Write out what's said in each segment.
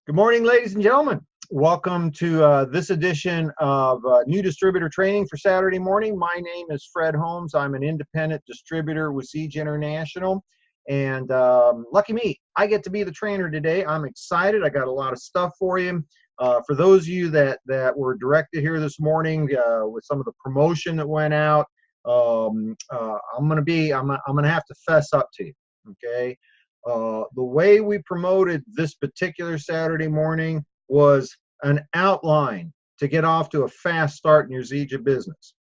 Good morning, ladies and gentlemen. Welcome to this edition of New Distributor Training for Saturday morning. My name is Fred Holmes. I'm an independent distributor with Zija International. And lucky me, I get to be the trainer today. I'm excited. I got a lot of stuff for you. For those of you that were directed here this morning with some of the promotion that went out, I'm gonna have to fess up to you. Okay. The way we promoted this particular Saturday morning was an outline to get off to a fast start in your Zija business.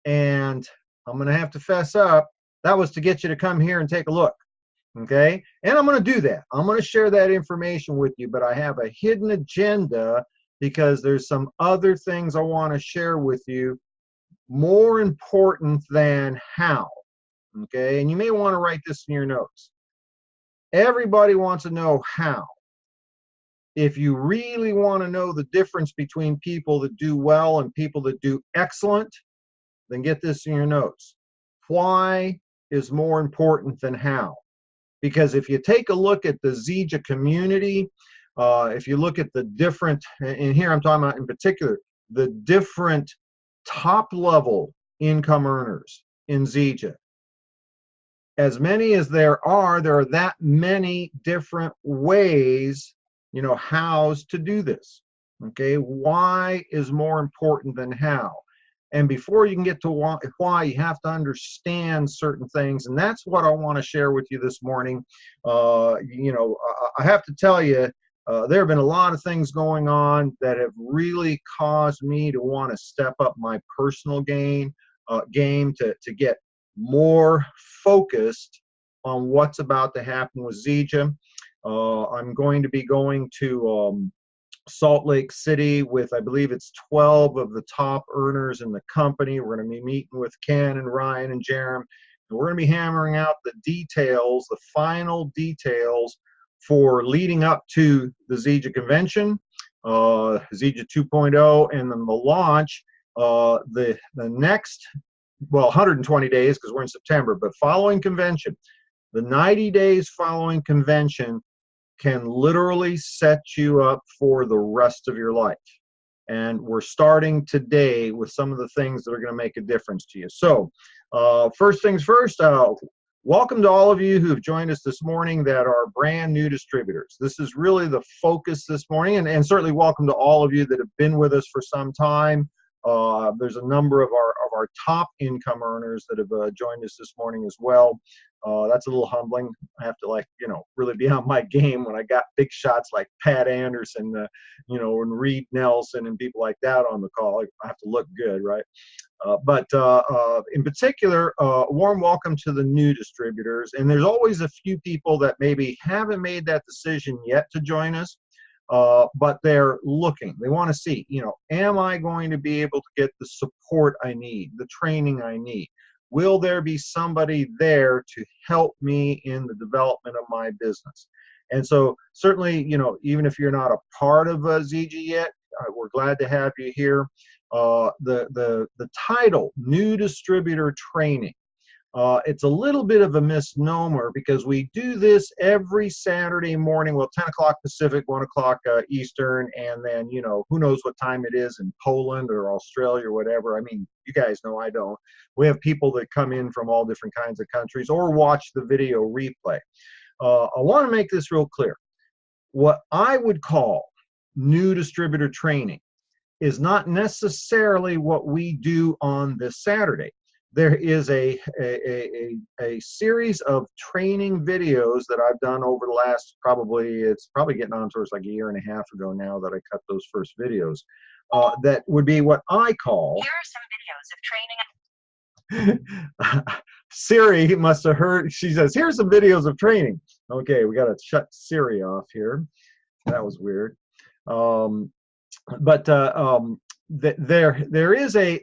And I'm going to have to fess up, that was to get you to come here and take a look. Okay. And I'm going to do that. I'm going to share that information with you, but I have a hidden agenda because there's some other things I want to share with you more important than how. Okay. And you may want to write this in your notes. Everybody wants to know how. If you really want to know the difference between people that do well and people that do excellent, then get this in your notes. Why is more important than how? Because if you take a look at the Zija community, if you look at the different, and here I'm talking about in particular, the different top level income earners in Zija, as many as there are that many different ways, hows to do this. Okay, why is more important than how? And before you can get to why, you have to understand certain things, and that's what I want to share with you this morning. I have to tell you, there have been a lot of things going on that have really caused me to want to step up my personal game to get more focused on what's about to happen with Zija. I'm going to be going to Salt Lake City with, I believe it's 12 of the top earners in the company. We're going to be meeting with Ken and Ryan and Jerem, and we're going to be hammering out the details, the final details for leading up to the Zija convention, Zija 2.0, and then the launch, the next, well, 120 days because we're in September, but following convention, the 90 days following convention can literally set you up for the rest of your life. And we're starting today with some of the things that are going to make a difference to you. So first things first, welcome to all of you who have joined us this morning that are brand new distributors. This is really the focus this morning, and certainly welcome to all of you that have been with us for some time. There's a number of our top income earners that have joined us this morning as well. That's a little humbling. I have to really be on my game when I got big shots like Pat Anderson, and Reed Nelson and people like that on the call. I have to look good, right? But in particular, warm welcome to the new distributors. And there's always a few people that maybe haven't made that decision yet to join us. But they're looking. They want to see, am I going to be able to get the support I need, the training I need? Will there be somebody there to help me in the development of my business? And so certainly, even if you're not a part of Zija yet, we're glad to have you here. The title, New Distributor Training. It's a little bit of a misnomer because we do this every Saturday morning, well, 10 o'clock Pacific, 1 o'clock Eastern, and then, who knows what time it is in Poland or Australia or whatever. I mean, you guys know I don't. We have people that come in from all different kinds of countries or watch the video replay. I want to make this real clear. What I would call new distributor training is not necessarily what we do on this Saturday. There is a series of training videos that I've done over the last it's probably getting on towards like a year and a half ago now that I cut those first videos. That would be what I call. Here are some videos of training. Siri must have heard. She says, "Here's some videos of training." Okay, we got to shut Siri off here. That was weird. There is a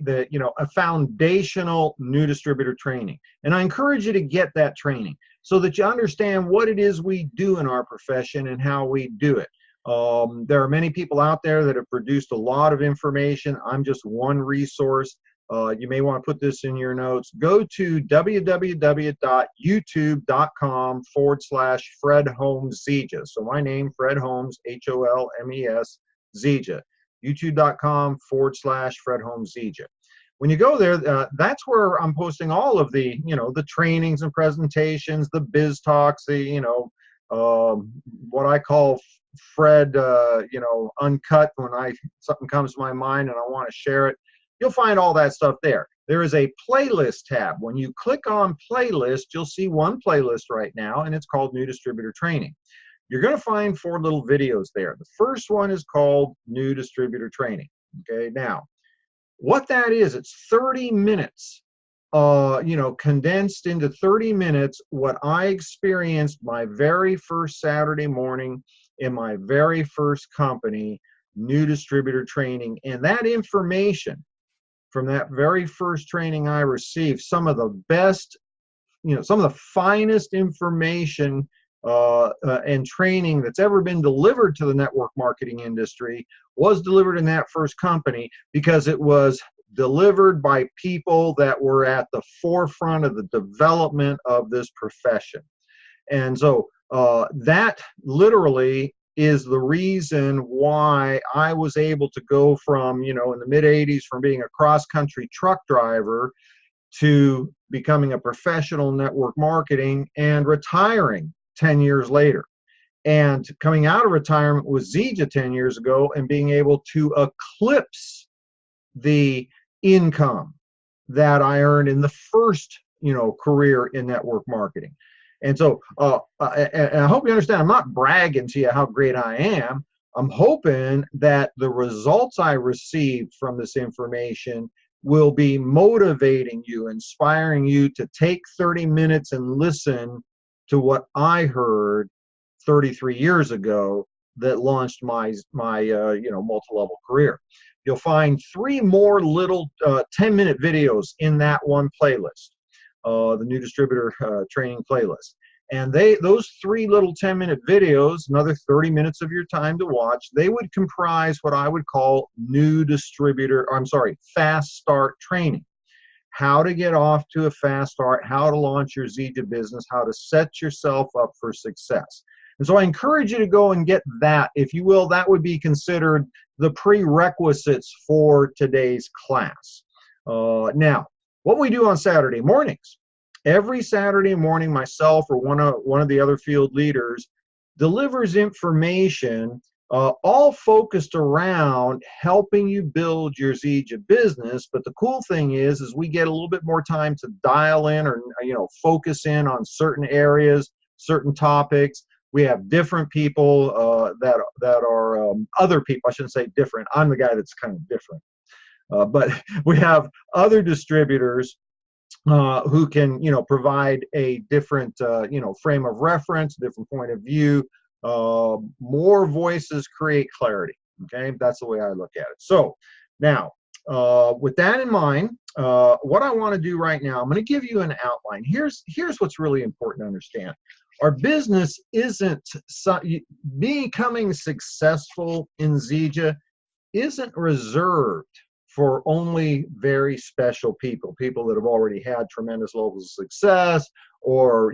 foundational new distributor training, and I encourage you to get that training so that you understand what it is we do in our profession and how we do it. There are many people out there that have produced a lot of information. I'm just one resource. You may want to put this in your notes. Go to www.youtube.com/Fred Holmes Zija. So my name, Fred Holmes, Holmes, Zija. YouTube.com/Fred Holmes Zija. When you go there, that's where I'm posting all of the, the trainings and presentations, the biz talks, the, what I call Fred, uncut when something comes to my mind and I want to share it. You'll find all that stuff there. There is a playlist tab. When you click on playlist, you'll see one playlist right now, and it's called New Distributor Training. You're going to find 4 little videos there. The first one is called New Distributor Training. Okay, now, what that is, it's 30 minutes, condensed into 30 minutes, what I experienced my very first Saturday morning in my very first company, New Distributor Training. And that information from that very first training I received, some of the best, some of the finest information and training that's ever been delivered to the network marketing industry was delivered in that first company, because it was delivered by people that were at the forefront of the development of this profession. And so that literally is the reason why I was able to go from, in the mid-'80s, from being a cross-country truck driver to becoming a professional network marketing and retiring 10 years later. And coming out of retirement with Zija 10 years ago and being able to eclipse the income that I earned in the first, career in network marketing. And so, and I hope you understand, I'm not bragging to you how great I am. I'm hoping that the results I received from this information will be motivating you, inspiring you to take 30 minutes and listen to what I heard 33 years ago that launched my multi-level career. You'll find 3 more little 10-minute videos in that one playlist, the New Distributor Training playlist. And those 3 little 10-minute videos, another 30 minutes of your time to watch, they would comprise what I would call fast start training. How to get off to a fast start, how to launch your Zija business, how to set yourself up for success. And so I encourage you to go and get that, if you will. That would be considered the prerequisites for today's class. Now, what we do on Saturday mornings, every Saturday morning, myself or one of the other field leaders delivers information all focused around helping you build your Zija business. But the cool thing is we get a little bit more time to dial in or focus in on certain areas, certain topics. We have different people that are other people. I shouldn't say different. I'm the guy that's kind of different. But we have other distributors who can, provide a different, frame of reference, different point of view. More voices create clarity. Okay, that's the way I look at it. So now, with that in mind, what I want to do right now, I'm going to give you an outline. Here's what's really important to understand. Our business isn't becoming successful in Zija isn't reserved for only very special people that have already had tremendous levels of success, or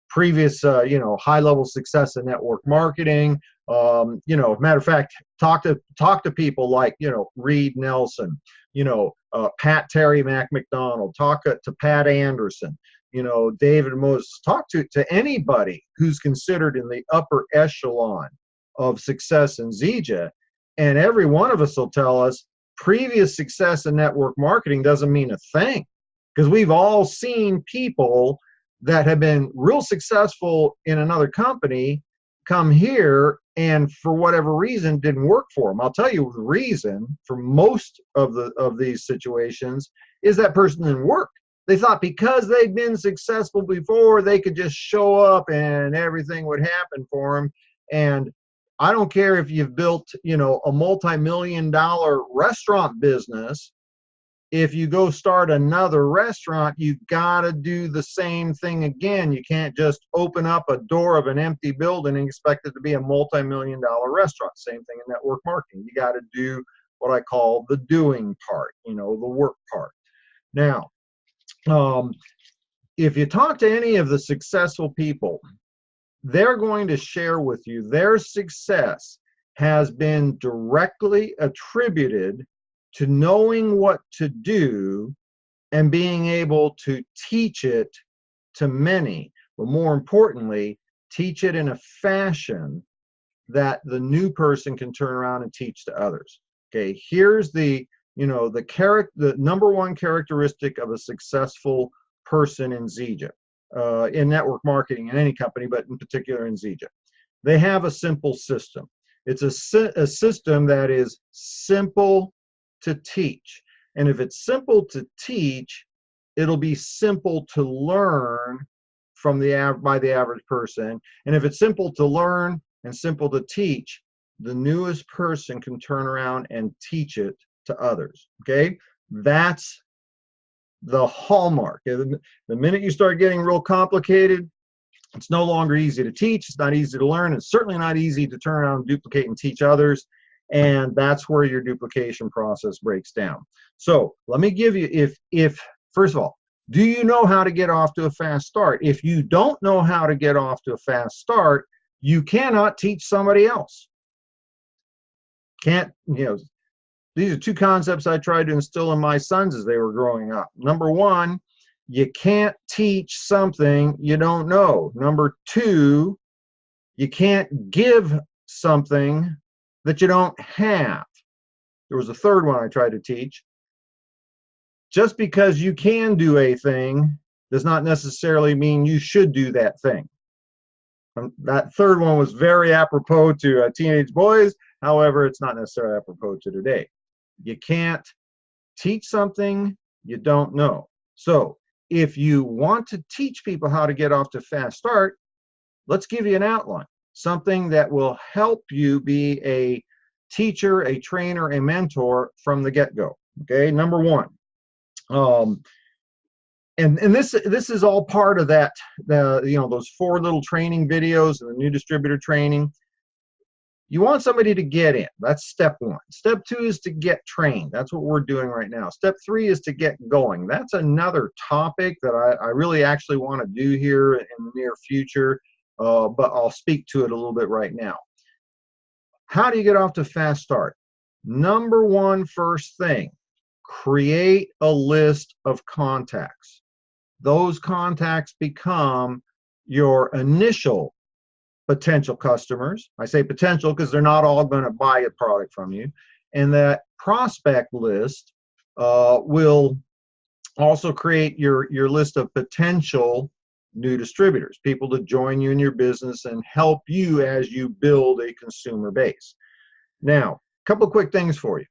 previous high level success in network marketing. Matter of fact, talk to people like Reed Nelson, Pat Terry Mac McDonald, talk to Pat Anderson, David Moses, talk to anybody who's considered in the upper echelon of success in Zija, and every one of us will tell us previous success in network marketing doesn't mean a thing, because we've all seen people that have been real successful in another company come here and for whatever reason didn't work for them. I'll tell you the reason for most of these situations is that person didn't work. They thought because they'd been successful before, they could just show up and everything would happen for them. And I don't care if you've built, a multi-million-dollar restaurant business. If you go start another restaurant, you got to do the same thing again. You can't just open up a door of an empty building and expect it to be a multi-million-dollar restaurant. Same thing in network marketing. You got to do what I call the doing part, the work part. Now, if you talk to any of the successful people, they're going to share with you their success has been directly attributed to knowing what to do and being able to teach it to many, but more importantly, teach it in a fashion that the new person can turn around and teach to others. Okay, here's the the number one characteristic of a successful person in Zija, in network marketing in any company, but in particular in Zija. They have a simple system. It's a system that is simple to teach. And if it's simple to teach, it'll be simple to learn from by the average person. And if it's simple to learn and simple to teach, the newest person can turn around and teach it to others. Okay, that's the hallmark. The minute you start getting real complicated, it's no longer easy to teach. It's not easy to learn. It's certainly not easy to turn around and duplicate and teach others. And that's where your duplication process breaks down. So let me give you, if first of all, do you know how to get off to a fast start? If you don't know how to get off to a fast start, you cannot teach somebody else. Can't, these are two concepts I tried to instill in my sons as they were growing up. Number one, you can't teach something you don't know. Number two, you can't give something that you don't have. There was a third one I tried to teach. Just because you can do a thing does not necessarily mean you should do that thing. That third one was very apropos to teenage boys. However, it's not necessarily apropos to today. You can't teach something you don't know. So if you want to teach people how to get off to a fast start, let's give you an outline, something that will help you be a teacher, a trainer, a mentor from the get-go. Okay, number one. And this is all part of that, those 4 little training videos and the new distributor training. You want somebody to get in. That's step 1. Step 2 is to get trained. That's what we're doing right now. Step 3 is to get going. That's another topic that I really actually want to do here in the near future, but I'll speak to it a little bit right now. How do you get off to a fast start? Number one, first thing, create a list of contacts. Those contacts become your initial potential customers. I say potential because they're not all going to buy a product from you. And that prospect list will also create your list of potential new distributors, people to join you in your business and help you as you build a consumer base. Now, a couple of quick things for you.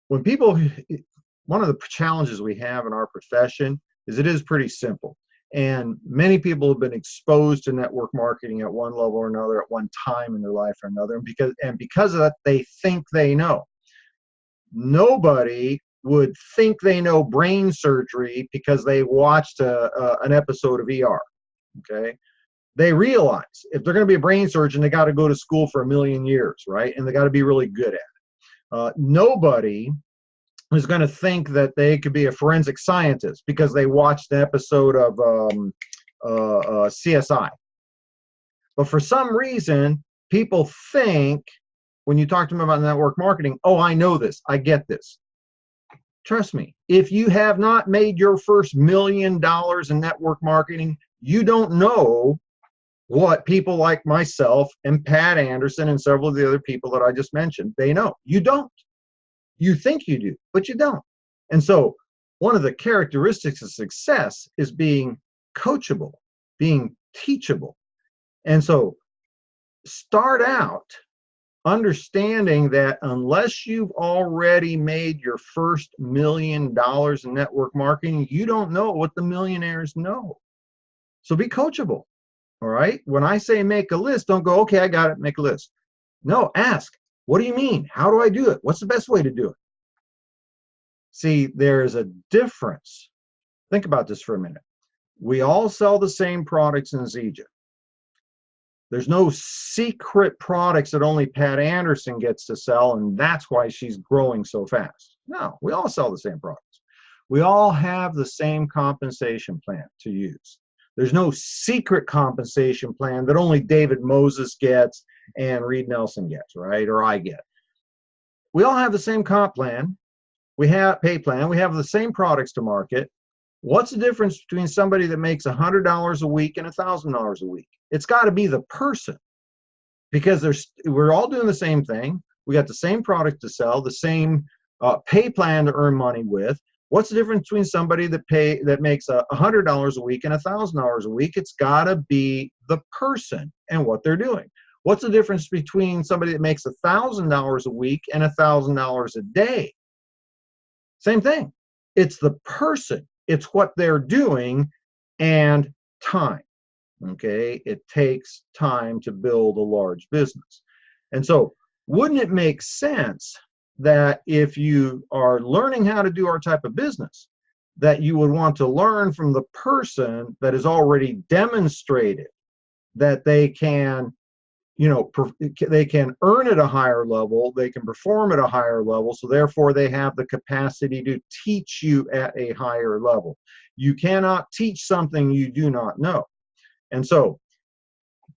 One of the challenges we have in our profession is it is pretty simple. And many people have been exposed to network marketing at one level or another at one time in their life or another. And because of that, they think they know. Nobody would think they know brain surgery because they watched an episode of ER. Okay, they realize if they're going to be a brain surgeon, they got to go to school for 1,000,000 years, right? And they got to be really good at it. Nobody is going to think that they could be a forensic scientist because they watched an episode of CSI. But for some reason, people think when you talk to them about network marketing, oh, I know this, I get this. Trust me, if you have not made your first $1 million in network marketing, you don't know what people like myself and Pat Anderson and several of the other people that I just mentioned, they know. You don't. You think you do, but you don't. And so one of the characteristics of success is being coachable, being teachable. And so start out understanding that unless you've already made your first $1 million in network marketing, you don't know what the millionaires know. So be coachable. All right. When I say make a list, don't go, okay, I got it, make a list. No, ask, what do you mean? How do I do it? What's the best way to do it? See, there is a difference. Think about this for a minute. We all sell the same products in Zija. There's no secret products that only Pat Anderson gets to sell, and that's why she's growing so fast. No, we all sell the same products. We all have the same compensation plan to use. There's no secret compensation plan that only David Moses gets and Reed Nelson gets, right? Or I get. We all have the same comp plan. We have pay plan. We have the same products to market. What's the difference between somebody that makes $100 a week and $1,000 a week? It's got to be the person, because we're all doing the same thing. We got the same product to sell, the same pay plan to earn money with. What's the difference between somebody that makes $100 a week and $1,000 a week? It's got to be the person and what they're doing. What's the difference between somebody that makes $1,000 a week and $1,000 a day? Same thing. It's the person. It's what they're doing and time. Okay, it takes time to build a large business. And so, wouldn't it make sense that if you are learning how to do our type of business, that you would want to learn from the person that has already demonstrated that they can, they can earn at a higher level, they can perform at a higher level, so therefore they have the capacity to teach you at a higher level. You cannot teach something you do not know. And so,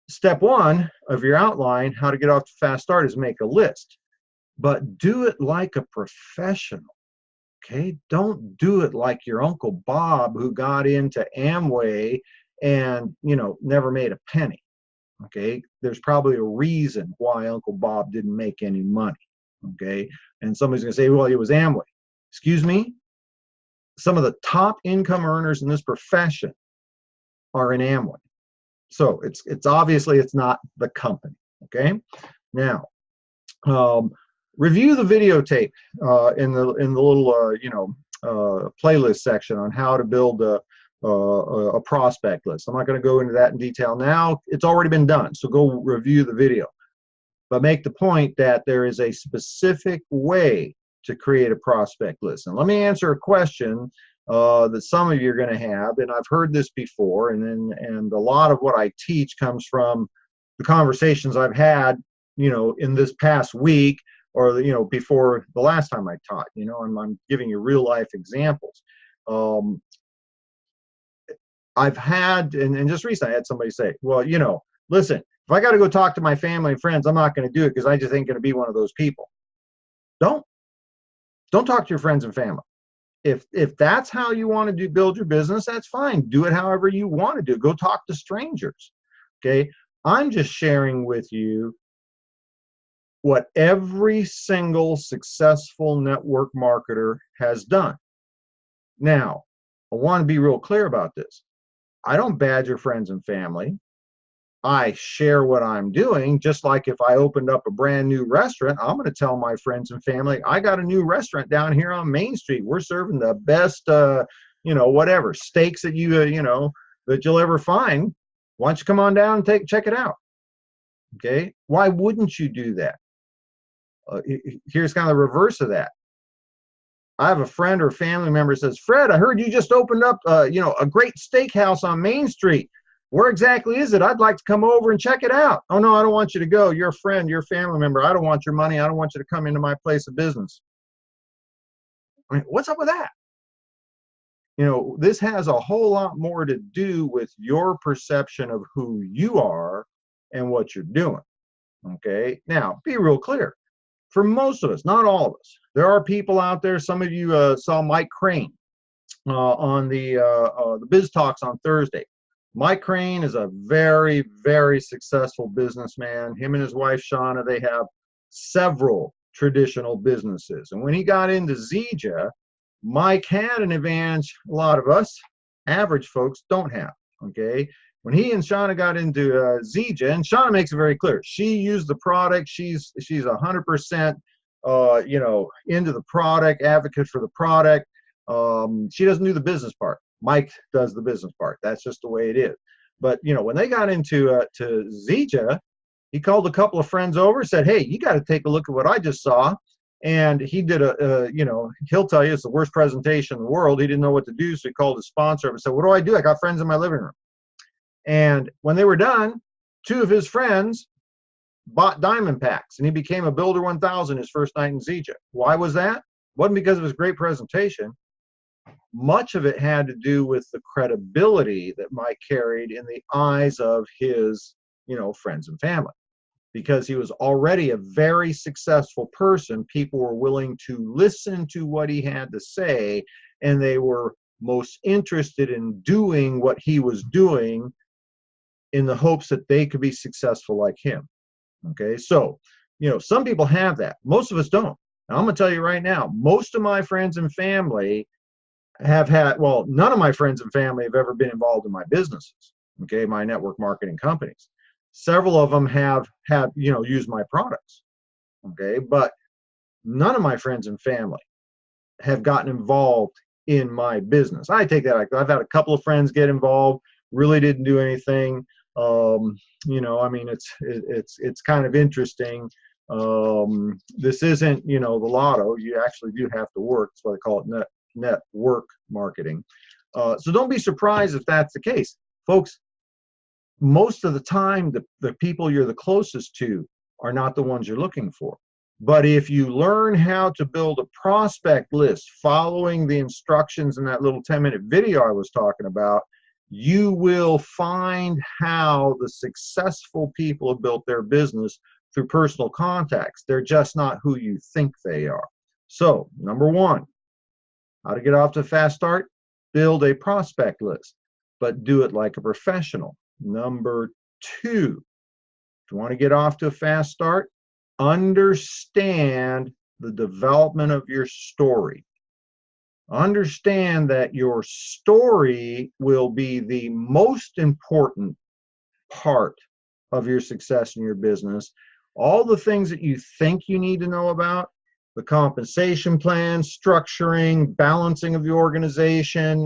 step one of your outline, how to get off to a fast start, is make a list. But do it like a professional, okay? Don't do it like your Uncle Bob, who got into Amway and, never made a penny, okay? There's probably a reason why Uncle Bob didn't make any money, okay? And somebody's going to say, well, it was Amway. Excuse me? Some of the top income earners in this profession are in Amway. So it's obviously it's not the company, okay? Now, review the videotape in the little playlist section on how to build a prospect list. I'm not going to go into that in detail now. It's already been done, so go review the video. But make the point that there is a specific way to create a prospect list. And let me answer a question that some of you are going to have, and I've heard this before, and a lot of what I teach comes from the conversations I've had, in this past week, or before the last time I taught. And I'm giving you real life examples. I've had, and just recently I had somebody say, well, listen, if I got to go talk to my family and friends, I'm not going to do it because I just ain't going to be one of those people. Don't talk to your friends and family. If that's how you want to build your business, that's fine. Do it however you want to do it. Go talk to strangers. Okay. I'm just sharing with you what every single successful network marketer has done. Now, I want to be real clear about this. I don't badger friends and family. I share what I'm doing, just like if I opened up a brand new restaurant, I'm going to tell my friends and family, I got a new restaurant down here on Main Street. We're serving the best, whatever, steaks that that you'll ever find. Why don't you come on down and check it out? Okay. Why wouldn't you do that? Here's kind of the reverse of that. I have a friend or family member says, Fred, I heard you just opened up, a great steakhouse on Main Street. Where exactly is it? I'd like to come over and check it out. Oh, no, I don't want you to go. You're a friend. You're a family member. I don't want your money. I don't want you to come into my place of business. I mean, what's up with that? This has a whole lot more to do with your perception of who you are and what you're doing. Okay? Now, be real clear. For most of us, not all of us, there are people out there. Some of you saw Mike Crane on the Biz Talks on Thursday. Mike Crane is a very, very successful businessman. Him and his wife, Shauna, they have several traditional businesses. And when he got into Zija, Mike had an advantage a lot of us average folks don't have, okay? When he and Shauna got into Zija, and Shauna makes it very clear, she used the product. She's 100%, into the product, advocate for the product. She doesn't do the business part. Mike does the business part. That's just the way it is. But, when they got into to Zija, he called a couple of friends over, said, hey, you got to take a look at what I just saw. And he did he'll tell you it's the worst presentation in the world. He didn't know what to do. So he called his sponsor up and said, what do I do? I got friends in my living room. And when they were done, two of his friends bought diamond packs, and he became a Builder 1000 his first night in Zija. Why was that? Wasn't because of his great presentation. Much of it had to do with the credibility that Mike carried in the eyes of his, friends and family. Because he was already a very successful person, people were willing to listen to what he had to say, and they were most interested in doing what he was doing in the hopes that they could be successful like him. Okay, so, some people have that. Most of us don't. Now, I'm going to tell you right now, most of my friends and family have had, well, none of my friends and family have ever been involved in my businesses, okay, my network marketing companies. Several of them have used my products, okay, but none of my friends and family have gotten involved in my business. I take that, I've had a couple of friends get involved, really didn't do anything. It's kind of interesting. This isn't, the lotto. You actually do have to work. That's why they call it network marketing. So don't be surprised if that's the case. Folks, most of the time, the people you're the closest to are not the ones you're looking for. But if you learn how to build a prospect list following the instructions in that little 10-minute video I was talking about, you will find how the successful people have built their business through personal contacts. They're just not who you think they are. So, number one, how to get off to a fast start? Build a prospect list, but do it like a professional. Number two, if you want to get off to a fast start, understand the development of your story. Understand that your story will be the most important part of your success in your business. All the things that you think you need to know about, the compensation plan, structuring, balancing of the organization,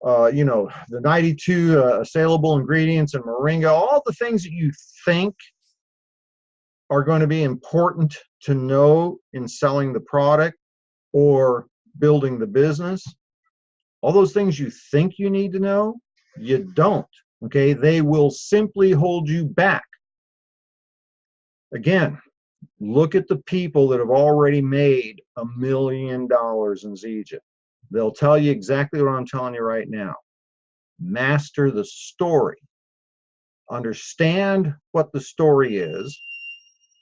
the 92 saleable ingredients and moringa, all the things that you think are going to be important to know in selling the product or building the business. All those things you think you need to know, you don't. Okay, they will simply hold you back. Again, look at the people that have already made $1 million in Zija. They'll tell you exactly what I'm telling you right now. Master the story. Understand what the story is.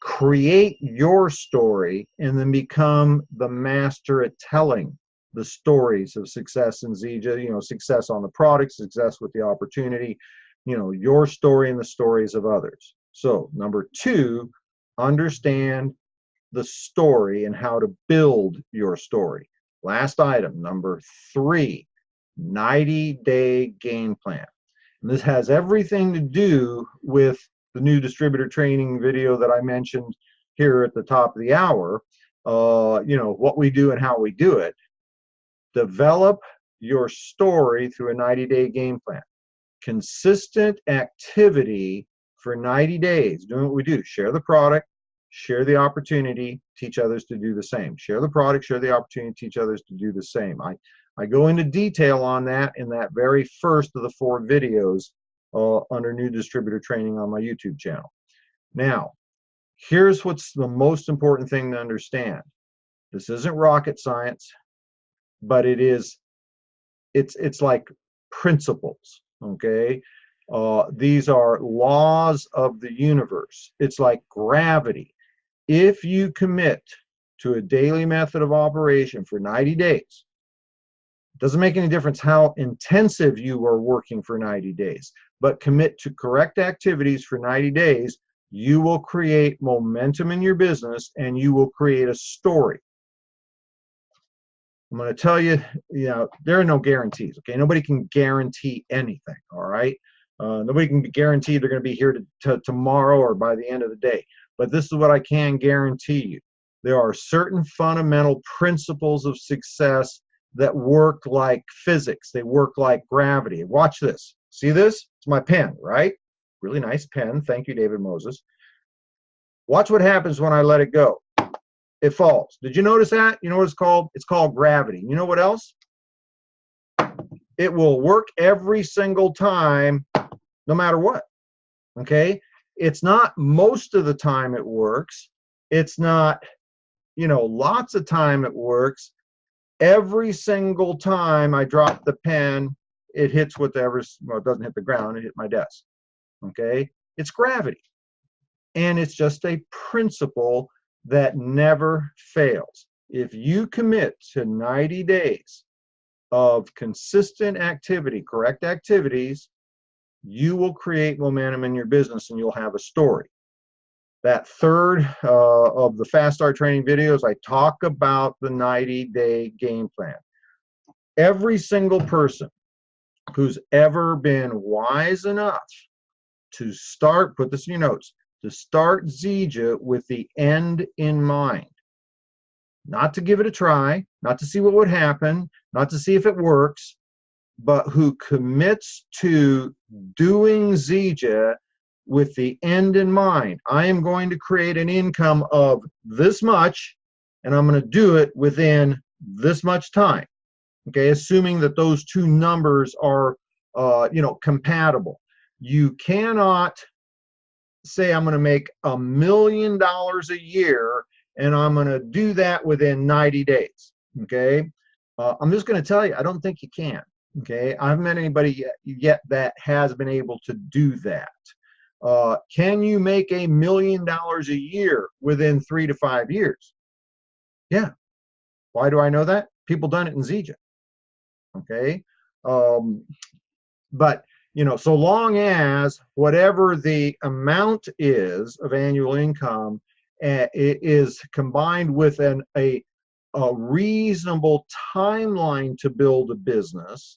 Create your story, and then become the master at telling the stories of success in Zija, success on the product, success with the opportunity, your story and the stories of others. So, number two, understand the story and how to build your story. Last item, number three, 90-day game plan. And this has everything to do with the new distributor training video that I mentioned here at the top of the hour, what we do and how we do it. Develop your story through a 90-day game plan. Consistent activity for 90 days. Doing what we do. Share the product, share the opportunity, teach others to do the same. Share the product, share the opportunity, teach others to do the same. I go into detail on that in that very first of the 4 videos under new distributor training on my YouTube channel. Now, here's what's the most important thing to understand. This isn't rocket science, but it's like principles, okay? These are laws of the universe. It's like gravity. If you commit to a daily method of operation for 90 days, it doesn't make any difference how intensive you are working for 90 days, but commit to correct activities for 90 days, you will create momentum in your business and you will create a story. I'm going to tell you, there are no guarantees, okay? Nobody can guarantee anything, all right? Nobody can guarantee they're going to be here tomorrow or by the end of the day. But this is what I can guarantee you. There are certain fundamental principles of success that work like physics. They work like gravity. Watch this. See this? It's my pen, right? Really nice pen. Thank you, David Moses. Watch what happens when I let it go. It falls. Did you notice that? You know what it's called? It's called gravity. You know what else? It will work every single time, no matter what. Okay? It's not most of the time it works. It's not, lots of time it works. Every single time I drop the pen, it hits whatever, well, it doesn't hit the ground, it hit my desk. Okay? It's gravity. And it's just a principle that never fails. If you commit to 90 days of consistent activity, correct activities, you will create momentum in your business and you'll have a story. That third of the Fast Start training videos, I talk about the 90-day game plan. Every single person who's ever been wise enough to start, put this in your notes, to start Zija with the end in mind. Not to give it a try, not to see what would happen, not to see if it works, but who commits to doing Zija with the end in mind. I am going to create an income of this much, and I'm going to do it within this much time. Okay, assuming that those two numbers are, compatible. You cannot say I'm going to make $1 million a year and I'm going to do that within 90 days. Okay, I'm just going to tell you, I don't think you can. Okay, I haven't met anybody yet that has been able to do that. Can you make $1 million a year within 3 to 5 years? Yeah. Why do I know that? People done it in Zija. Okay, but so long as whatever the amount is of annual income it is combined with a reasonable timeline to build a business,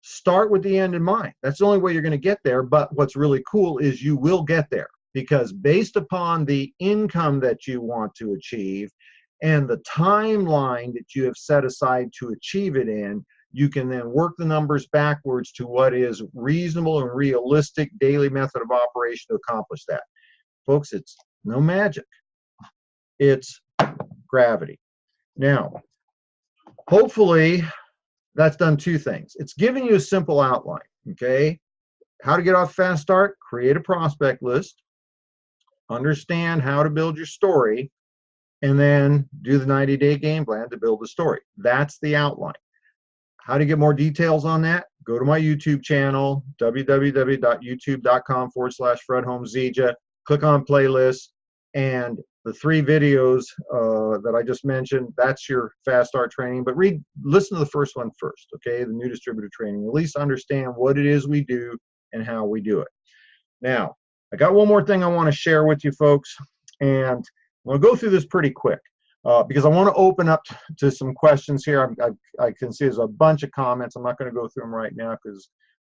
start with the end in mind. That's the only way you're going to get there. But what's really cool is you will get there, because based upon the income that you want to achieve and the timeline that you have set aside to achieve it in, you can then work the numbers backwards to what is reasonable and realistic daily method of operation to accomplish that. Folks, it's no magic. It's gravity. Now, hopefully that's done two things. It's giving you a simple outline, okay? How to get off Fast Start, create a prospect list, understand how to build your story, and then do the 90-day game plan to build the story. That's the outline. How to get more details on that? Go to my YouTube channel, www.youtube.com/FredHolmesZija. Click on playlists, and the 3 videos that I just mentioned, that's your Fast Start training. But listen to the first one first, okay? The new distributor training. At least understand what it is we do and how we do it. Now, I got one more thing I want to share with you folks, and I'm going to go through this pretty quick. Because I want to open up to some questions here. I can see there's a bunch of comments. I'm not going to go through them right now,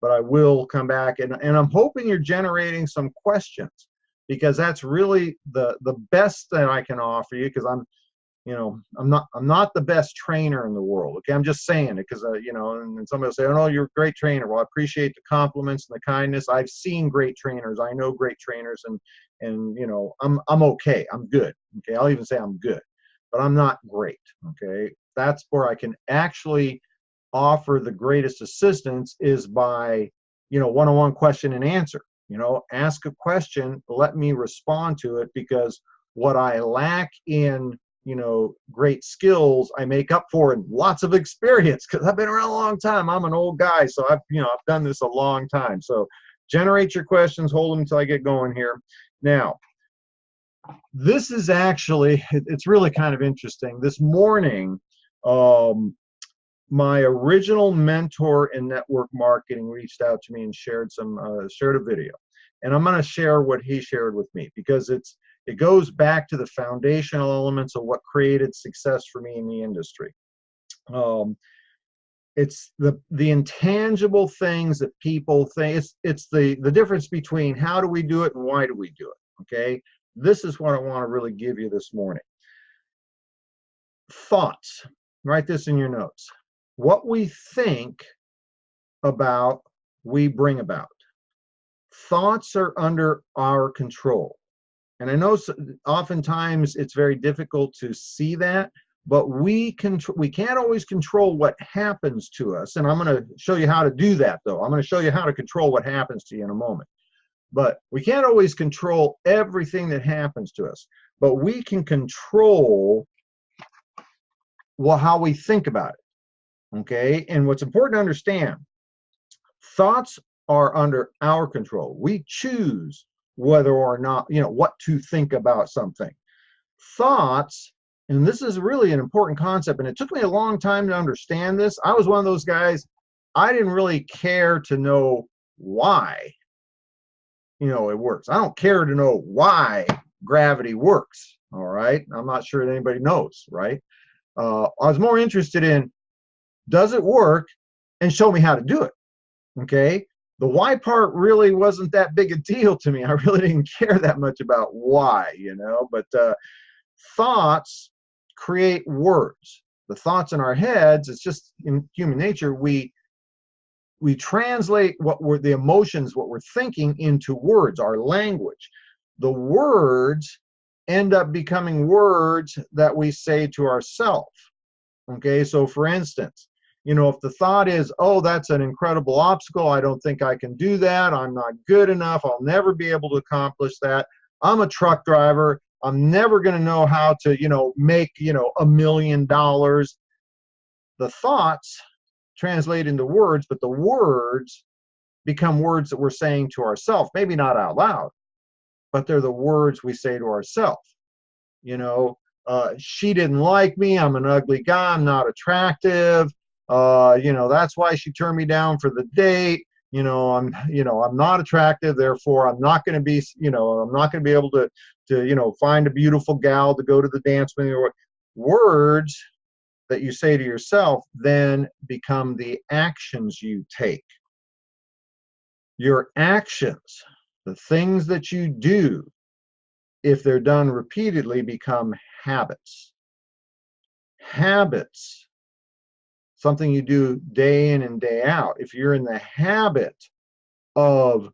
but I will come back. And I'm hoping you're generating some questions, because that's really the best that I can offer you, because I'm not the best trainer in the world. Okay, I'm just saying it because and somebody will say, "Oh no, you're a great trainer." Well, I appreciate the compliments and the kindness. I've seen great trainers. I know great trainers, and I'm okay. I'm good. Okay, I'll even say I'm good. But I'm not great, okay? That's where I can actually offer the greatest assistance, is by, one-on-one question and answer. Ask a question, let me respond to it, because what I lack in, great skills, I make up for in lots of experience, because I've been around a long time. I'm an old guy, so I've done this a long time. So generate your questions, hold them until I get going here. Now, this is actually, it's really kind of interesting. This morning, my original mentor in network marketing reached out to me and shared a video. And I'm going to share what he shared with me, because it goes back to the foundational elements of what created success for me in the industry. It's the intangible things that people think. It's the difference between how do we do it and why do we do it, okay? This is what I want to really give you this morning. Thoughts. Write this in your notes. What we think about, we bring about. Thoughts are under our control. And I know oftentimes it's very difficult to see that, but we can't always control what happens to us. And I'm going to show you how to do that, though. I'm going to show you how to control what happens to you in a moment. But we can't always control everything that happens to us. But we can control well, how we think about it. Okay. And what's important to understand, thoughts are under our control. We choose whether or not, what to think about something. Thoughts, and this is really an important concept, and it took me a long time to understand this. I was one of those guys, I didn't really care to know why, it works. I don't care to know why gravity works. All right. I'm not sure that anybody knows, right? I was more interested in, does it work, and show me how to do it. Okay. The why part really wasn't that big a deal to me. I really didn't care that much about why, but thoughts create words. The thoughts in our heads, it's just in human nature, we translate the emotions, what we're thinking, into words, our language. The words end up becoming words that we say to ourselves. Okay, so for instance, if the thought is, oh, that's an incredible obstacle, I don't think I can do that, I'm not good enough, I'll never be able to accomplish that, I'm a truck driver, I'm never going to know how to, make, $1 million. The thoughts translate into words, but the words become words that we're saying to ourselves, maybe not out loud, but they're the words we say to ourselves. She didn't like me, I'm an ugly guy, I'm not attractive, that's why she turned me down for the date. I'm not attractive, therefore I'm not going to be, I'm not going to be able to find a beautiful gal to go to the dance with. Words that you say to yourself then become the actions you take. Your actions, the things that you do, if they're done repeatedly, become habits. Habits, something you do day in and day out. If you're in the habit of,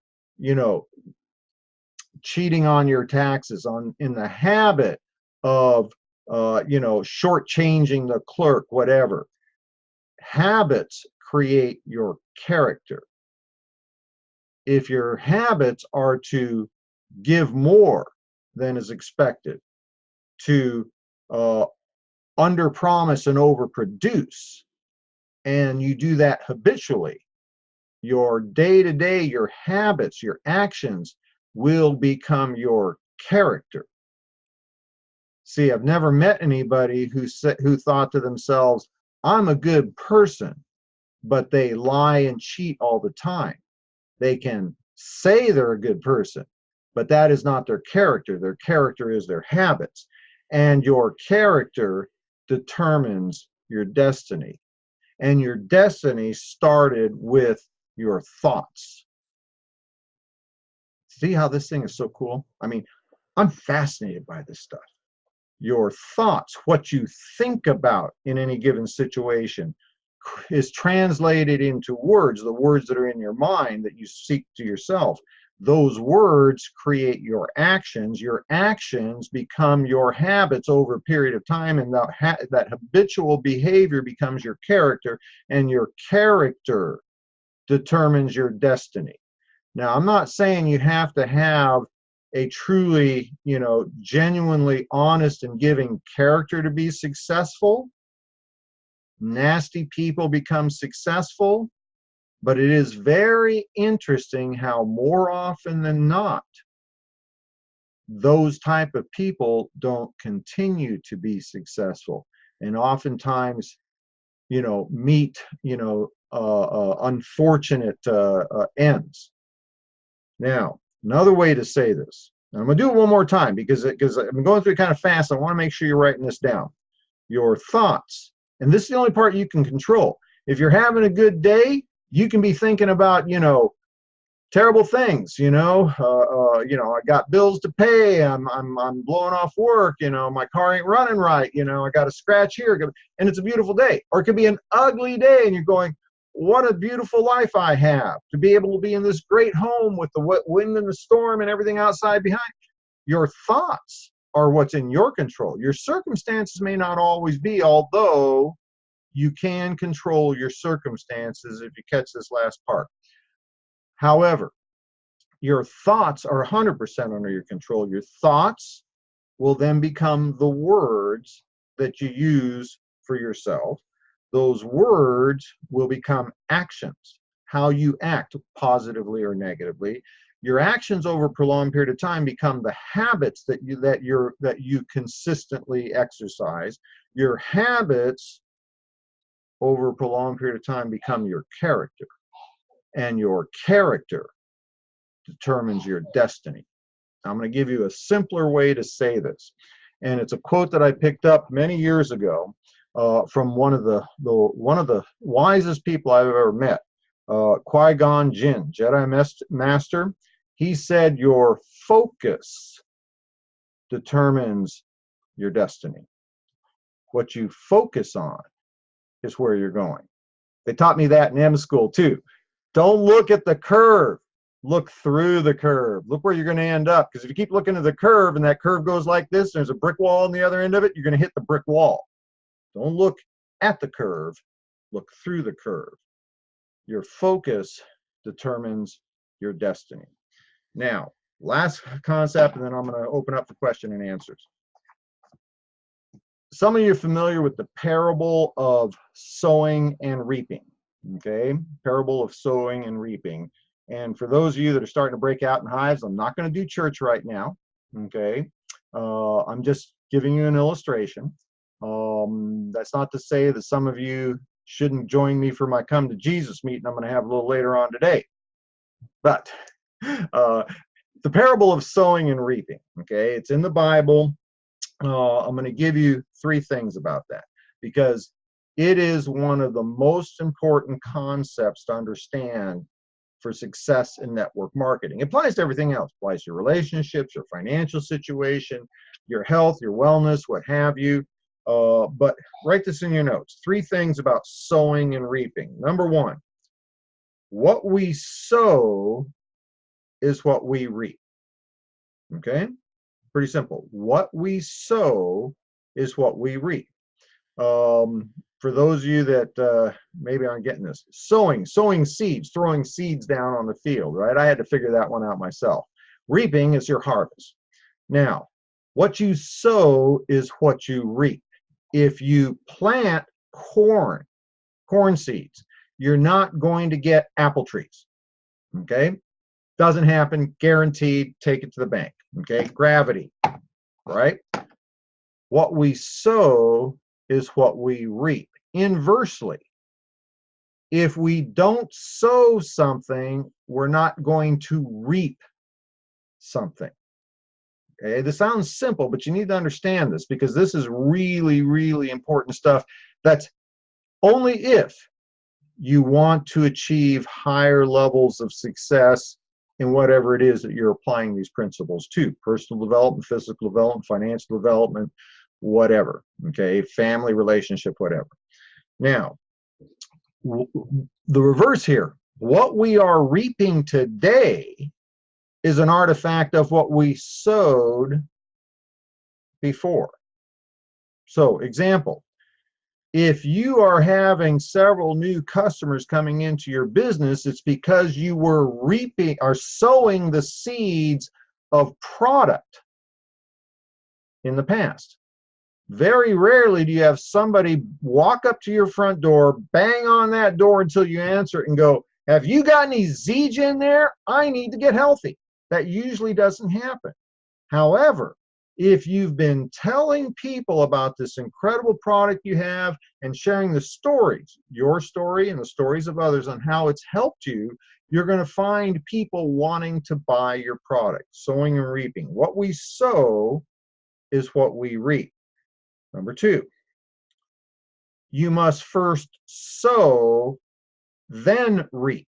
cheating on your taxes, in the habit of, shortchanging the clerk, whatever, habits create your character. If your habits are to give more than is expected, to underpromise and overproduce, and you do that habitually, your day-to-day, your habits, your actions will become your character. See, I've never met anybody who thought to themselves, I'm a good person, but they lie and cheat all the time. They can say they're a good person, but that is not their character. Their character is their habits. And your character determines your destiny. And your destiny started with your thoughts. See how this thing is so cool? I mean, I'm fascinated by this stuff. Your thoughts, what you think about in any given situation, is translated into words, the words that are in your mind that you speak to yourself. Those words create your actions. Your actions become your habits over a period of time, and that habitual behavior becomes your character, and your character determines your destiny. Now, I'm not saying you have to have a truly, genuinely honest and giving character to be successful. Nasty people become successful, but it is very interesting how more often than not, those type of people don't continue to be successful, and oftentimes, meet, unfortunate ends. Now, another way to say this, and I'm going to do it one more time because I'm going through it kind of fast. I want to make sure you're writing this down. Your thoughts, and this is the only part you can control. If you're having a good day, you can be thinking about, terrible things. I got bills to pay. I'm blowing off work. My car ain't running right. I got a scratch here, and it's a beautiful day. Or it could be an ugly day, and you're going, what a beautiful life I have to be able to be in this great home with the wind and the storm and everything outside behind. Your thoughts are what's in your control. Your circumstances may not always be, although you can control your circumstances if you catch this last part. However, your thoughts are 100% under your control. Your thoughts will then become the words that you use for yourself. Those words will become actions, how you act positively or negatively. Your actions over a prolonged period of time become the habits that you consistently exercise. Your habits over a prolonged period of time become your character, and your character determines your destiny. I'm going to give you a simpler way to say this, and it's a quote that I picked up many years ago from one of the wisest people I've ever met, Qui-Gon Jinn, Jedi Master. He said, "Your focus determines your destiny. What you focus on is where you're going." They taught me that in M school too. Don't look at the curve. Look through the curve. Look where you're going to end up. Because if you keep looking at the curve and that curve goes like this, there's a brick wall on the other end of it, you're going to hit the brick wall. Don't look at the curve. Look through the curve. Your focus determines your destiny. Now, last concept, and then I'm going to open up for question and answers. Some of you are familiar with the parable of sowing and reaping. Okay, parable of sowing and reaping. And for those of you that are starting to break out in hives, I'm not going to do church right now. Okay, I'm just giving you an illustration. That's not to say that some of you shouldn't join me for my Come to Jesus meeting I'm going to have a little later on today. But the parable of sowing and reaping. Okay, it's in the Bible. I'm going to give you 3 things about that, because it is one of the most important concepts to understand for success in network marketing. It applies to everything else. It applies to your relationships, your financial situation, your health, your wellness, what have you. But write this in your notes. 3 things about sowing and reaping. Number 1, what we sow is what we reap. Okay? Pretty simple. What we sow is what we reap. For those of you that maybe aren't getting this, sowing seeds, throwing seeds down on the field, right? I had to figure that one out myself. Reaping is your harvest. Now, what you sow is what you reap. If you plant corn seeds, you're not going to get apple trees. Okay? Doesn't happen, guaranteed, take it to the bank. Okay? Gravity, right? What we sow is what we reap. Inversely, if we don't sow something, we're not going to reap something. Okay, this sounds simple, but you need to understand this, because this is really, really important stuff. That's only if you want to achieve higher levels of success in whatever it is that you're applying these principles to: personal development, physical development, financial development, whatever. Okay, family relationship, whatever. Now, the reverse here, what we are reaping today is an artifact of what we sowed before. So, example, if you are having several new customers coming into your business, it's because you were reaping or sowing the seeds of product in the past. Very rarely do you have somebody walk up to your front door, bang on that door until you answer it, and go, "Have you got any Zija in there? I need to get healthy." That usually doesn't happen. However, if you've been telling people about this incredible product you have and sharing the stories, your story and the stories of others, on how it's helped you, you're going to find people wanting to buy your product. Sowing and reaping. What we sow is what we reap. Number 2, you must first sow, then reap.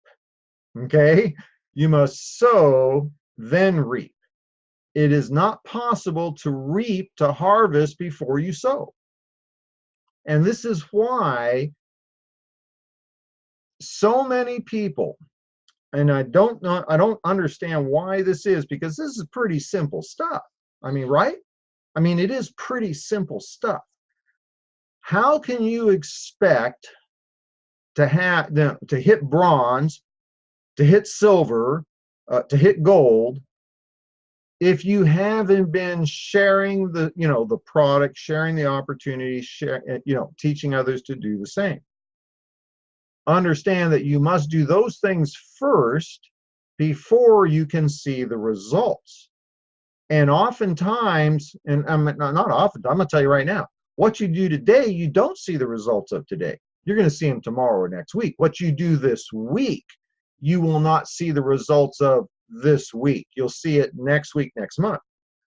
Okay? You must sow, then reap. It is not possible to reap to harvest before you sow. And this is why so many people, and I don't understand why this is, because this is pretty simple stuff. I mean, right? I mean, it is pretty simple stuff. How can you expect to hit bronze, to hit silver, to hit gold, if you haven't been sharing the product, sharing the opportunity, teaching others to do the same. Understand that you must do those things first before you can see the results. And oftentimes, and I'm not often, I'm going to tell you right now, what you do today, you don't see the results of today. You're going to see them tomorrow or next week. What you do this week, you will not see the results of this week. You'll see it next week, next month.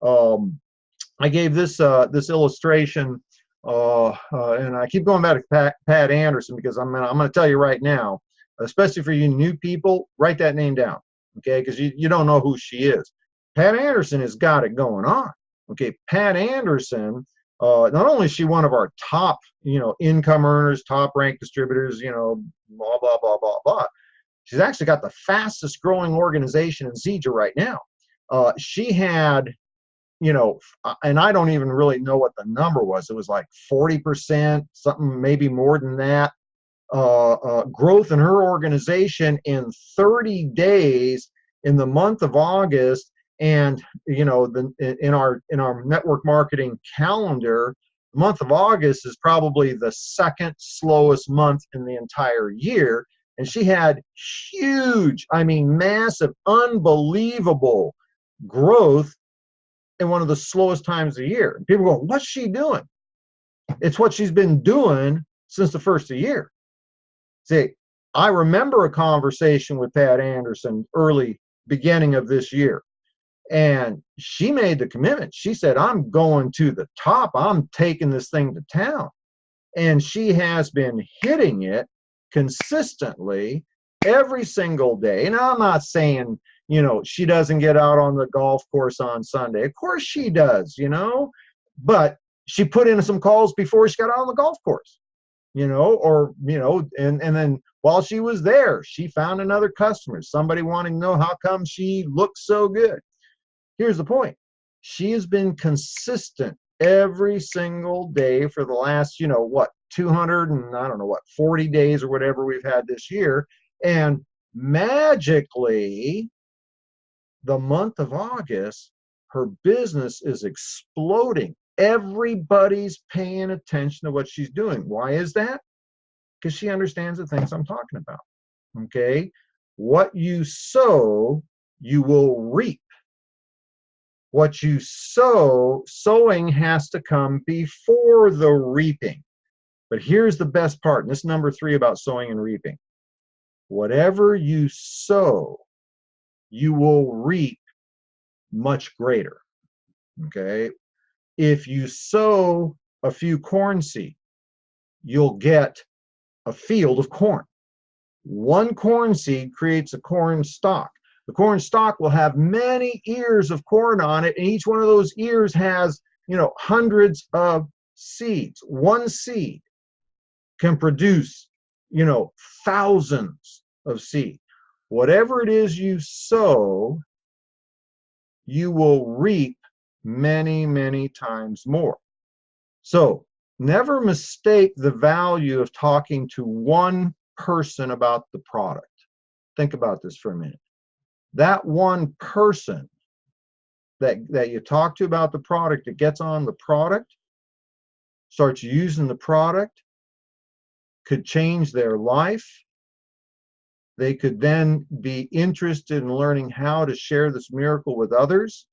I gave this illustration, and I keep going back to Pat Anderson, because I'm going to tell you right now, especially for you new people, write that name down, okay? Because you don't know who she is. Pat Anderson has got it going on. Okay, Pat Anderson, not only is she one of our top, income earners, top ranked distributors, blah, blah, blah, blah, blah. She's actually got the fastest growing organization in Zija right now. She had, and I don't even really know what the number was. It was like 40%, something maybe more than that, growth in her organization in 30 days in the month of August. And in our network marketing calendar, the month of August is probably the second slowest month in the entire year. And she had huge, massive, unbelievable growth in one of the slowest times of the year. And people go, what's she doing? It's what she's been doing since the first of the year. See, I remember a conversation with Pat Anderson early beginning of this year. And she made the commitment. She said, I'm going to the top. I'm taking this thing to town. And she has been hitting it consistently every single day. And I'm not saying, she doesn't get out on the golf course on Sunday. Of course she does, but she put in some calls before she got out on the golf course, and then while she was there, she found another customer, somebody wanting to know how come she looks so good. Here's the point. She has been consistent every single day for the last, 200 and I don't know what, 40 days or whatever we've had this year. And magically, the month of August, her business is exploding. Everybody's paying attention to what she's doing. Why is that? Because she understands the things I'm talking about. Okay? What you sow, you will reap. What you sow, sowing has to come before the reaping. But here's the best part, and this is number 3 about sowing and reaping. Whatever you sow, you will reap much greater. Okay? If you sow a few corn seed, you'll get a field of corn. One corn seed creates a corn stalk. The corn stalk will have many ears of corn on it, and each one of those ears has, hundreds of seeds. One seed can produce, thousands of seed. Whatever it is you sow, you will reap many, many times more. So never mistake the value of talking to one person about the product. Think about this for a minute. That one person that you talk to about the product, that gets on the product, starts using the product, could change their life. They could then be interested in learning how to share this miracle with others,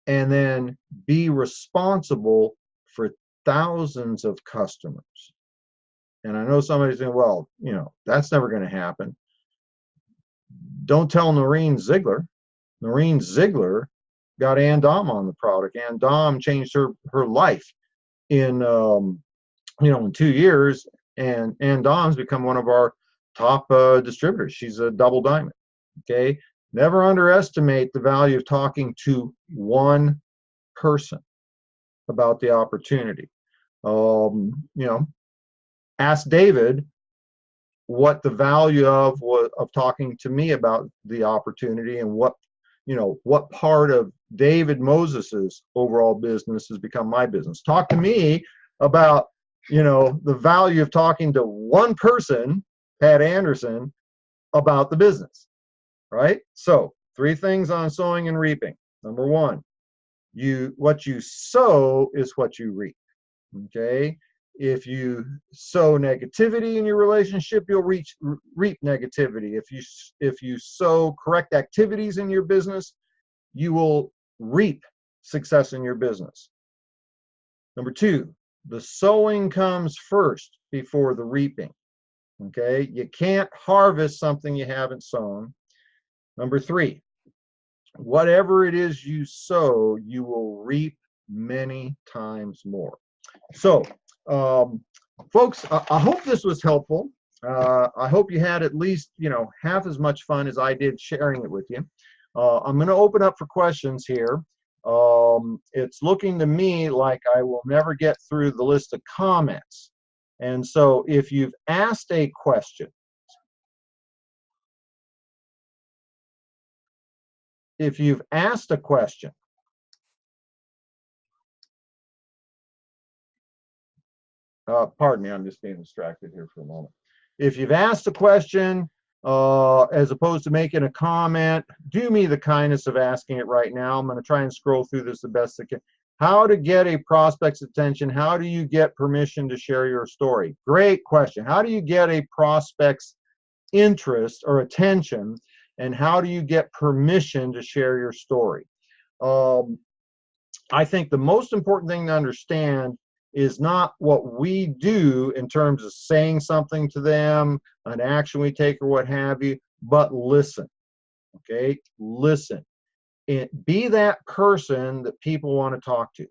and then be responsible for thousands of customers. And I know somebody's saying, well, that's never going to happen. Don't tell Noreen Ziegler. Noreen Ziegler got Ann Dom on the product. Ann Dom changed her life in 2 years, and Ann Dom's become one of our top distributors. She's a double diamond. Okay, never underestimate the value of talking to one person about the opportunity. Ask David what the value of talking to me about the opportunity, and what part of David Moses's overall business has become my business. Talk to me about, the value of talking to one person, Pat Anderson, about the business, right? So 3 things on sowing and reaping. Number one, what you sow is what you reap. Okay? If you sow negativity in your relationship, you'll reap negativity. If you sow correct activities in your business, you will reap success in your business. Number two, the sowing comes first before the reaping. Okay? You can't harvest something you haven't sown. Number three, whatever it is you sow, you will reap many times more. So, folks, I hope this was helpful. I hope you had at least, half as much fun as I did sharing it with you. I'm going to open up for questions here. It's looking to me like I will never get through the list of comments. And so if you've asked a question, pardon me, I'm just being distracted here for a moment. If you've asked a question, as opposed to making a comment, do me the kindness of asking it right now. I'm going to try and scroll through this the best I can. How to get a prospect's attention? How do you get permission to share your story? Great question. How do you get a prospect's interest or attention, and how do you get permission to share your story? I think the most important thing to understand is not what we do in terms of saying something to them, an action we take or what have you, but listen. Okay? Listen. Be that person that people want to talk to.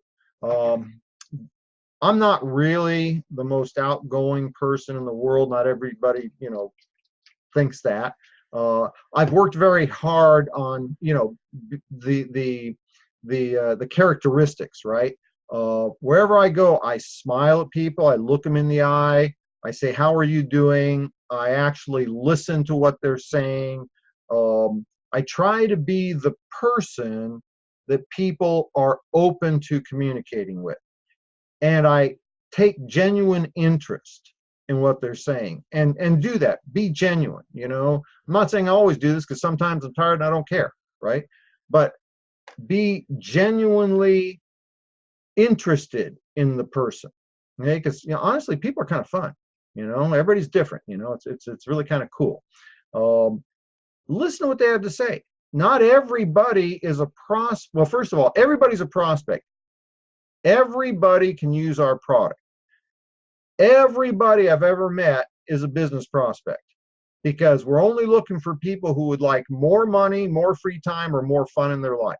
I'm not really the most outgoing person in the world. Not everybody, thinks that. I've worked very hard on, the characteristics, right? Wherever I go, I smile at people. I look them in the eye. I say, "How are you doing?" I actually listen to what they're saying. I try to be the person that people are open to communicating with, and I take genuine interest in what they're saying, and do that. Be genuine. I'm not saying I always do this, because sometimes I'm tired and I don't care, right? But be genuinely interested in the person, okay? Because honestly, people are kind of fun. Everybody's different. It's really kind of cool. Listen to what they have to say. Not everybody is a prospect. Well, first of all, everybody's a prospect. Everybody can use our product. Everybody I've ever met is a business prospect, because we're only looking for people who would like more money, more free time, or more fun in their life.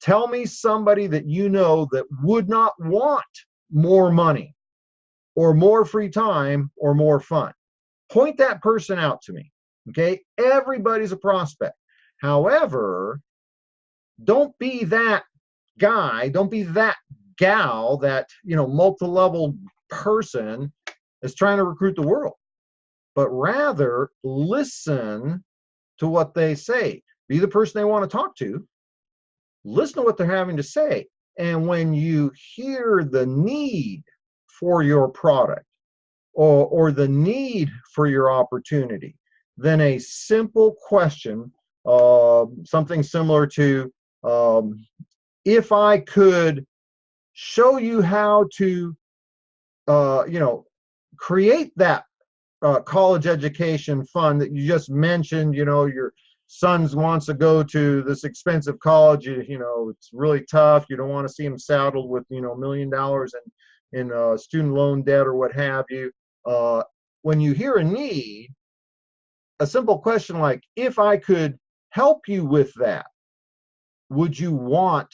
Tell me somebody that that would not want more money or more free time or more fun. Point that person out to me. Okay? Everybody's a prospect. However, don't be that guy, don't be that gal, that, multi-level person is trying to recruit the world, but rather listen to what they say. Be the person they want to talk to. Listen to what they're having to say. And when you hear the need for your product, or the need for your opportunity, then a simple question, something similar to, if I could show you how to, create that college education fund that you just mentioned. Your son wants to go to this expensive college. It's really tough. You don't want to see him saddled with $1 million in student loan debt or what have you. When you hear a need, a simple question like, if I could help you with that, would you want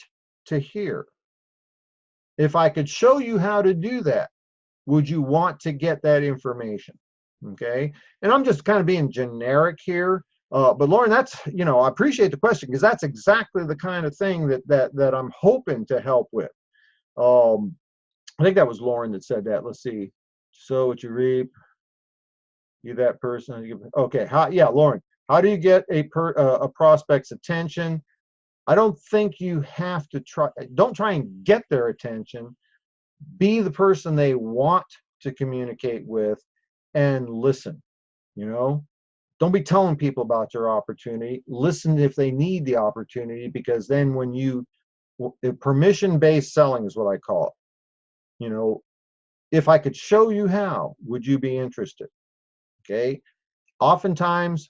to hear? If I could show you how to do that, would you want to get that information? Okay. And I'm just kind of being generic here. But Lauren, that's, I appreciate the question, because that's exactly the kind of thing that I'm hoping to help with. I think that was Lauren that said that. Let's see. Sow what you reap. You that person. Okay. Lauren, how do you get a prospect's attention? I don't think you have to don't try and get their attention. Be the person they want to communicate with, and listen. Don't be telling people about your opportunity. Listen if they need the opportunity, because then when you, permission-based selling is what I call it. You know, if I could show you how, would you be interested? Okay. Oftentimes,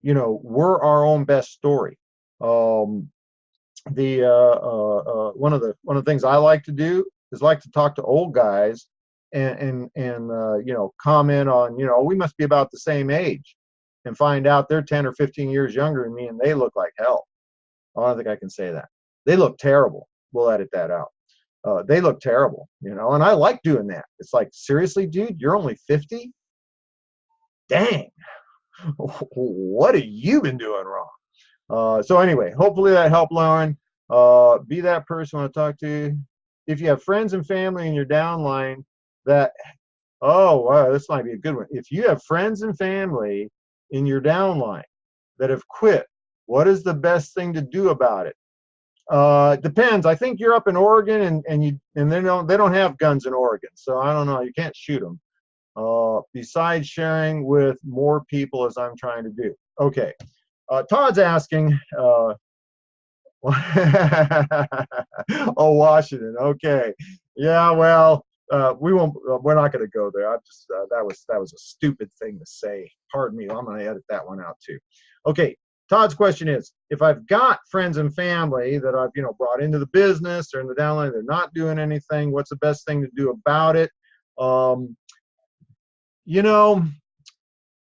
you know, we're our own best story. Um, one of the things I like to do is like to talk to old guys and you know, comment on, you know, we must be about the same age, and find out they're 10 or 15 years younger than me and they look like hell. I don't think I can say that. They look terrible. We'll edit that out. They look terrible, you know, and I like doing that. It's like, seriously, dude, you're only 50? Dang. What have you been doing wrong? So anyway, hopefully that helped, Lauren. Be that person I want to talk to. If you have friends and family in your downline that, oh, wow, this might be a good one. If you have friends and family in your downline that have quit, what is the best thing to do about it? Depends. I think you're up in Oregon, and they don't have guns in Oregon, so I don't know. You can't shoot them. Besides sharing with more people, as I'm trying to do. Okay. Todd's asking. Oh, Washington. Okay. Yeah. Well, we won't. We're not going to go there. I just that was a stupid thing to say. Pardon me. I'm going to edit that one out too. Okay. Todd's question is, if I've got friends and family that I've, you know, brought into the business or in the downline, they're not doing anything, what's the best thing to do about it? You know,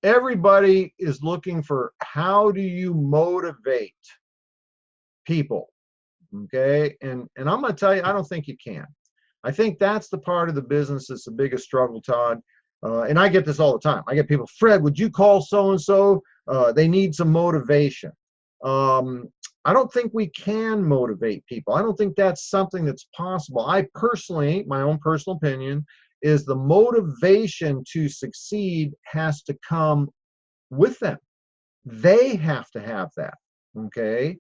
everybody is looking for, how do you motivate people? Okay. And I'm going to tell you, I don't think you can. I think that's the part of the business that's the biggest struggle, Todd. And I get this all the time. I get people, Fred, would you call so-and-so? They need some motivation. I don't think we can motivate people. I don't think that's something that's possible. I personally, my own personal opinion, is the motivation to succeed has to come with them. They have to have that. Okay.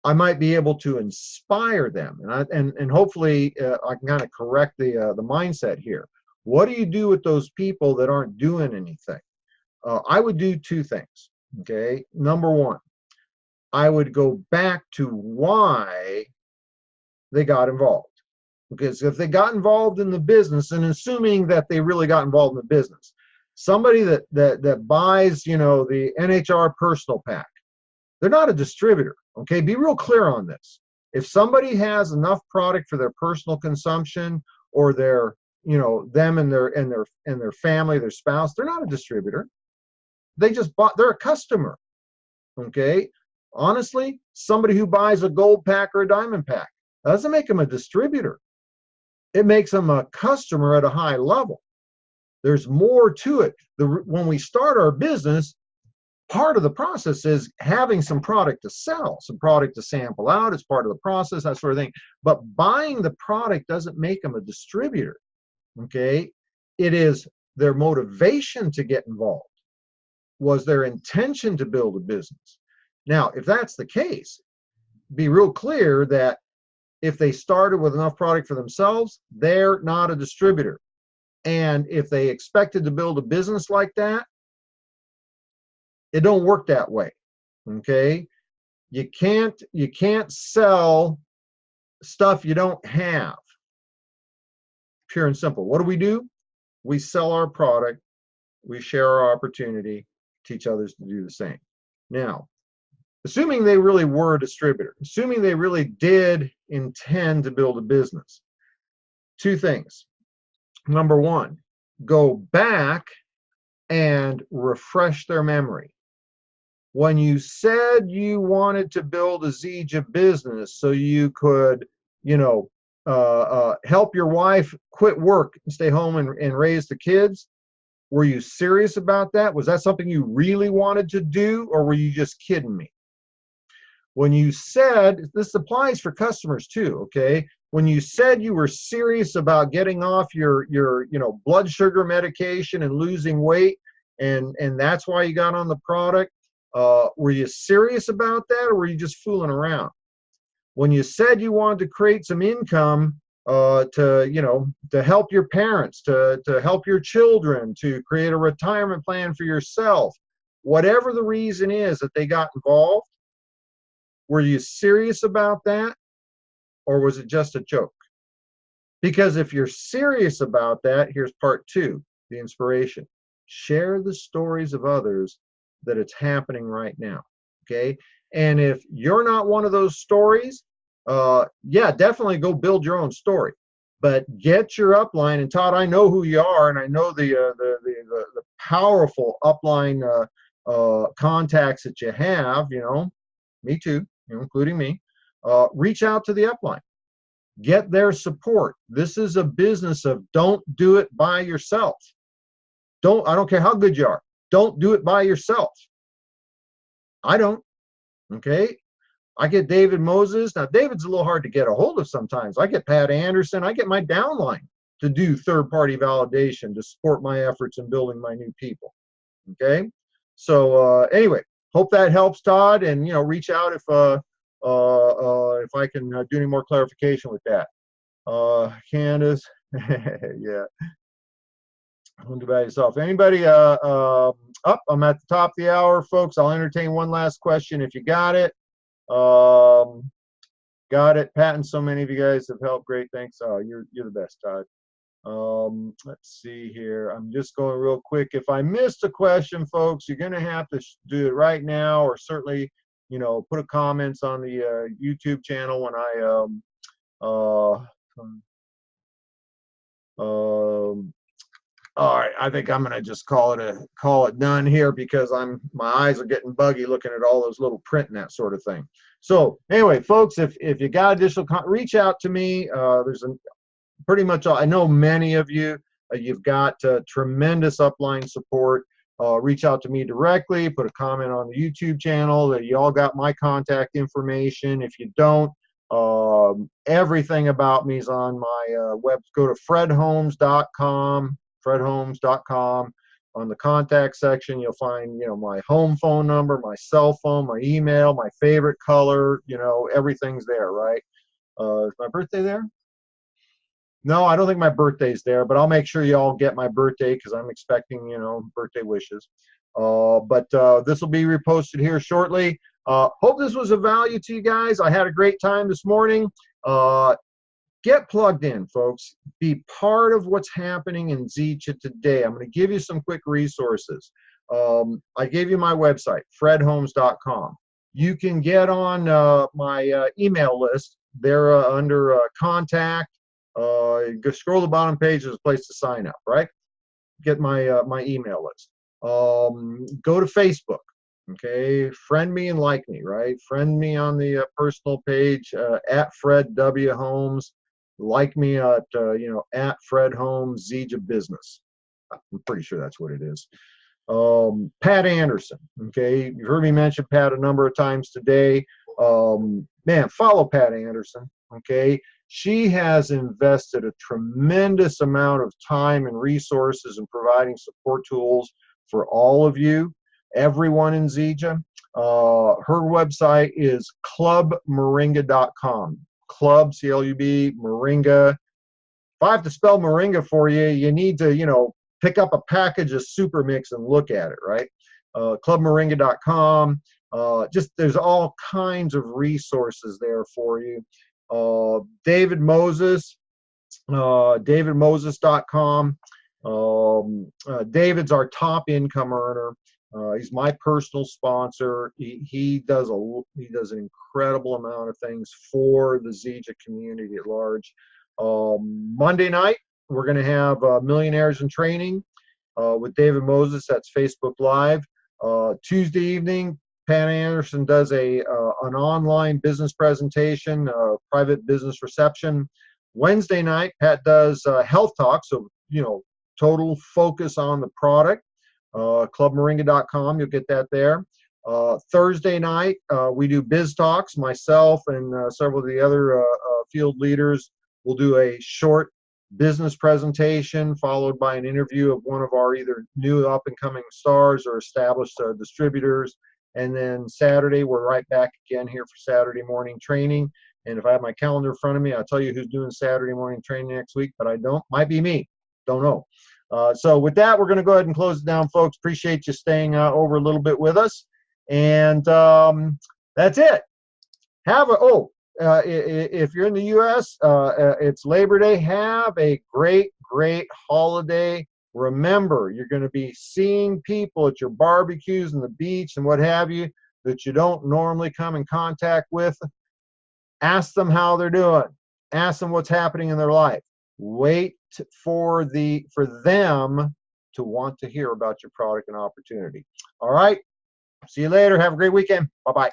I might be able to inspire them, and hopefully I can kind of correct the mindset here. What do you do with those people that aren't doing anything? I would do two things. Okay. Number one, I would go back to why they got involved. Because if they got involved in the business, and assuming that they really got involved in the business, somebody that buys, you know, the NHR personal pack, they're not a distributor. Okay, be real clear on this. If somebody has enough product for their personal consumption, or their, you know, them and their family, their spouse, they're not a distributor. They just bought. They're a customer. Okay, honestly, somebody who buys a gold pack or a diamond pack, that doesn't make them a distributor. It makes them a customer at a high level. There's more to it. When we start our business, part of the process is having some product to sell, some product to sample out. It's part of the process, that sort of thing. But buying the product doesn't make them a distributor. Okay, it is their motivation to get involved. Was their intention to build a business? Now, if that's the case, be real clear that if they started with enough product for themselves, they're not a distributor. And if they expected to build a business like that, it don't work that way. Okay, you can't sell stuff you don't have. Pure and simple. What do? We sell our product, we share our opportunity, teach others to do the same. Now, assuming they really were a distributor, assuming they really did intend to build a business, two things. Number one, go back and refresh their memory. When you said you wanted to build a Zija business so you could, you know, help your wife quit work and stay home and raise the kids, were you serious about that? Was that something you really wanted to do, or were you just kidding me? When you said, this applies for customers too, okay? When you said you were serious about getting off your you know, blood sugar medication and losing weight, and that's why you got on the product, were you serious about that, or were you just fooling around? When you said you wanted to create some income to help your parents, to help your children, to create a retirement plan for yourself. Whatever the reason is that they got involved, were you serious about that, or was it just a joke? Because if you're serious about that, here's part two, the inspiration. Share the stories of others that it's happening right now, okay? And if you're not one of those stories, yeah, definitely go build your own story. But get your upline, and Todd, I know who you are, and I know the powerful upline contacts that you have. Me too, including me. Reach out to the upline. Get their support. This is a business of don't do it by yourself. I don't care how good you are. Don't do it by yourself. I don't. Okay. I get David Moses. Now, David's a little hard to get a hold of sometimes. I get Pat Anderson. I get my downline to do third-party validation to support my efforts in building my new people. Okay. So anyway, hope that helps, Todd. And reach out if I can do any more clarification with that. Candace, yeah. Don't do by yourself. Anybody up? I'm at the top of the hour, folks. I'll entertain one last question if you got it. Got it. Pat and so many of you guys have helped. Great, thanks. Oh, you're the best, Todd. Let's see here. I'm just going real quick. If I missed a question, folks, you're gonna have to do it right now, or certainly, put a comments on the YouTube channel when all right, I think I'm gonna just call it done here, because my eyes are getting buggy looking at all those little print and that sort of thing. So anyway, folks, if you got additional, reach out to me. There's pretty much I know many of you. You've got tremendous upline support. Reach out to me directly. Put a comment on the YouTube channel. You all got my contact information. If you don't, everything about me is on my web. Go to fredholmes.com. fredholmes.com. On the contact section, you'll find my home phone number, my cell phone, my email, my favorite color. Everything's there, right? Is my birthday there? No, I don't think my birthday's there, but I'll make sure you all get my birthday, because I'm expecting birthday wishes. But this will be reposted here shortly. Hope this was of value to you guys. I had a great time this morning. Get plugged in, folks. Be part of what's happening in Zija today. I'm going to give you some quick resources. I gave you my website, fredholmes.com. You can get on my email list. They're under contact. Go scroll the bottom page. There's a place to sign up, right? Get my my email list. Go to Facebook. Okay, friend me and like me, right? Friend me on the personal page at Fred W. Holmes. Like me at at Fred Holmes Zija Business. I'm pretty sure that's what it is. Pat Anderson. Okay, you've heard me mention Pat a number of times today. Man, follow Pat Anderson. Okay, she has invested a tremendous amount of time and resources in providing support tools for all of you, everyone in Zija. Her website is clubmoringa.com. Club, C-L-U-B, Moringa. If I have to spell Moringa for you, you need to, pick up a package of Super Mix and look at it, right? Clubmoringa.com. Just there's all kinds of resources there for you. David Moses, davidmoses.com. David's our top income earner. He's my personal sponsor. He does an incredible amount of things for the Zija community at large. Monday night, we're going to have Millionaires in Training with David Moses. That's Facebook Live. Tuesday evening, Pat Anderson does an online business presentation, private business reception. Wednesday night, Pat does health talk, so total focus on the product. Clubmoringa.com, you'll get that there. Thursday night, we do biz talks. Myself and several of the other field leaders will do a short business presentation followed by an interview of one of our either new up-and-coming stars or established distributors. And then Saturday, we're right back again here for Saturday morning training. And if I have my calendar in front of me, I'll tell you who's doing Saturday morning training next week, but I don't. Might be me. Don't know. So with that, we're going to go ahead and close it down, folks. Appreciate you staying over a little bit with us. And that's it. If you're in the U.S., it's Labor Day. Have a great, great holiday. Remember, you're going to be seeing people at your barbecues and the beach and what have you that you don't normally come in contact with. Ask them how they're doing. Ask them what's happening in their life. Wait for them to want to hear about your product and opportunity. All right. See you later. Have a great weekend. Bye-bye.